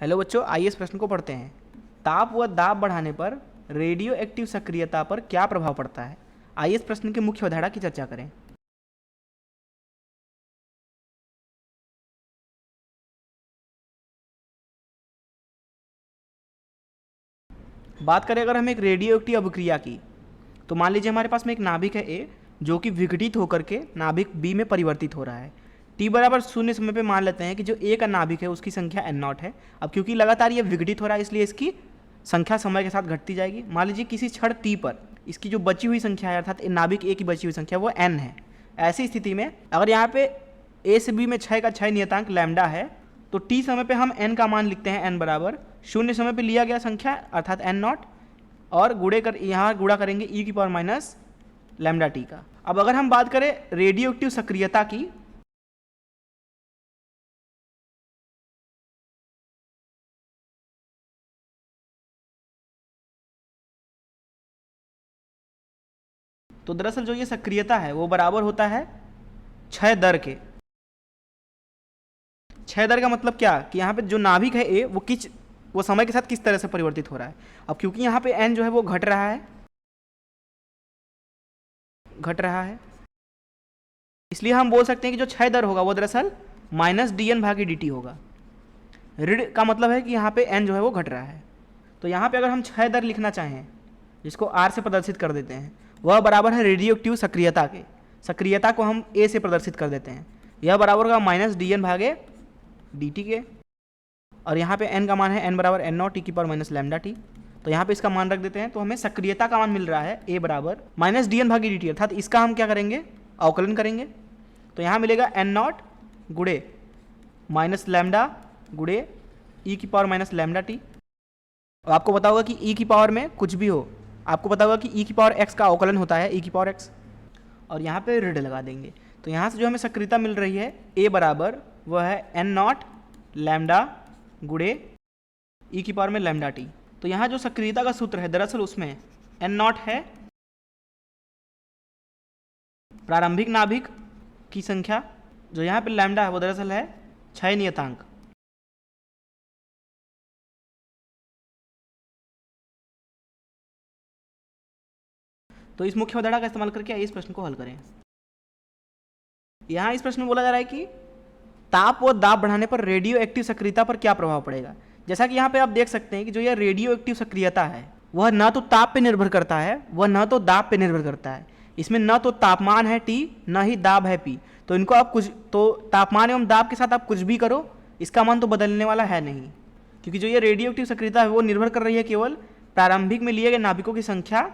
Hello बच्चों, आइए इस प्रश्न को पढ़ते हैं। ताप व दाब बढ़ाने पर रेडियो एक्टिव सक्रियता पर क्या प्रभाव पड़ता है? आइए इस प्रश्न की मुख्य अवधारणा की चर्चा करें। बात करें अगर हम एक रेडियो एक्टिव अभिक्रिया की, तो मान लीजिए हमारे पास में एक नाभिक है ए, जो कि विघटित होकर के नाभिक बी में परिवर्तित हो रहा है। टी बराबर 0 समय पे मान लेते हैं कि जो ए का नाभिक है उसकी संख्या एन नॉट है। अब क्योंकि लगातार ये विघटित हो रहा है इसलिए इसकी संख्या समय के साथ घटती जाएगी। मान लीजिए किसी क्षण टी पर इसकी जो बची हुई संख्या है, अर्थात नाभिक ए की बची हुई संख्या वो एन है। ऐसी स्थिति में अगर यहाँ पे ए से बी में क्षय का क्षय नियतांक लैम्डा है, तो टी समय पे हम एन का मान लिखते हैं एन बराबर 0 समय पे लिया गया संख्या अर्थात एन नॉट, और यहाँ गुणा करेंगे ई की पावर माइनस लैम्डा टी का। अब अगर हम बात करें रेडियो एक्टिव सक्रियता की, तो दरअसल जो ये सक्रियता है वो बराबर होता है क्षय दर के। क्षय दर का मतलब क्या कि यहाँ पे जो नाभिक है ए वो समय के साथ किस तरह से परिवर्तित हो रहा है। अब क्योंकि यहाँ पे एन जो है वो घट रहा है, इसलिए हम बोल सकते हैं कि जो क्षय दर होगा वो दरअसल माइनस डी एन भागी डी टी होगा। ऋण का मतलब है कि यहाँ पे एन जो है वो घट रहा है। तो यहाँ पे अगर हम क्षय दर लिखना चाहें, जिसको आर से प्रदर्शित कर देते हैं, वह बराबर है रेडियो एक्टिव सक्रियता के। सक्रियता को हम ए से प्रदर्शित कर देते हैं, यह बराबर होगा माइनस डी एन भागे डी टी के। और यहाँ पे एन का मान है एन बराबर एन नॉट टी की पावर माइनस लैम्डा टी। तो यहाँ पे इसका मान रख देते हैं, तो हमें सक्रियता का मान मिल रहा है ए बराबर माइनस डी एन भागी डी टी, अर्थात इसका हम क्या करेंगे, अवकलन करेंगे। तो यहाँ मिलेगा एन नॉट गुड़े माइनस लैम्डा गुड़े ई की पावर माइनस लैम्डा टी। और आपको पता होगा कि ई की पावर में कुछ भी हो, आपको पता होगा कि ई की पावर एक्स का अवकलन होता है ई की पावर एक्स, और यहाँ पे ऋण लगा देंगे। तो यहाँ से जो हमें सक्रियता मिल रही है ए बराबर वह है एन नॉट लैम्डा गुड़े ई की पावर में लैम्डा टी। तो यहाँ जो सक्रियता का सूत्र है दरअसल उसमें एन नॉट है प्रारंभिक नाभिक की संख्या, जो यहाँ पे लैम्डा है वो दरअसल है क्षय नियतांक। तो इस मुख्य अवधारणा का इस्तेमाल करके इस प्रश्न को हल करें। यहाँ इस प्रश्न में बोला जा रहा है कि ताप व दाब बढ़ाने पर रेडियो एक्टिव सक्रियता पर क्या प्रभाव पड़ेगा। जैसा कि यहाँ पे आप देख सकते हैं कि जो यह रेडियो एक्टिव सक्रियता है वह न तो ताप पे निर्भर करता है, वह न तो दाब पे निर्भर करता है। इसमें न तो तापमान है टी, न ही दाब है पी। तो इनको आप तापमान एवं दाब के साथ आप कुछ भी करो, इसका मान तो बदलने वाला है नहीं, क्योंकि जो ये रेडियो एक्टिव सक्रियता है वो निर्भर कर रही है केवल प्रारंभिक में लिए गए नाभिकों की संख्या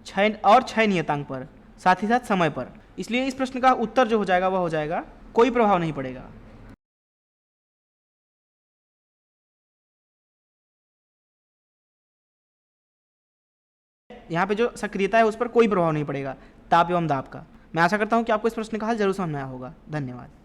क्षय नियतांक पर, साथ ही साथ समय पर। इसलिए इस प्रश्न का उत्तर जो हो जाएगा वह हो जाएगा कोई प्रभाव नहीं पड़ेगा। यहाँ पे जो सक्रियता है उस पर कोई प्रभाव नहीं पड़ेगा ताप एवं दाब का। मैं आशा करता हूँ कि आपको इस प्रश्न का हल जरूर समझ में आया होगा। धन्यवाद।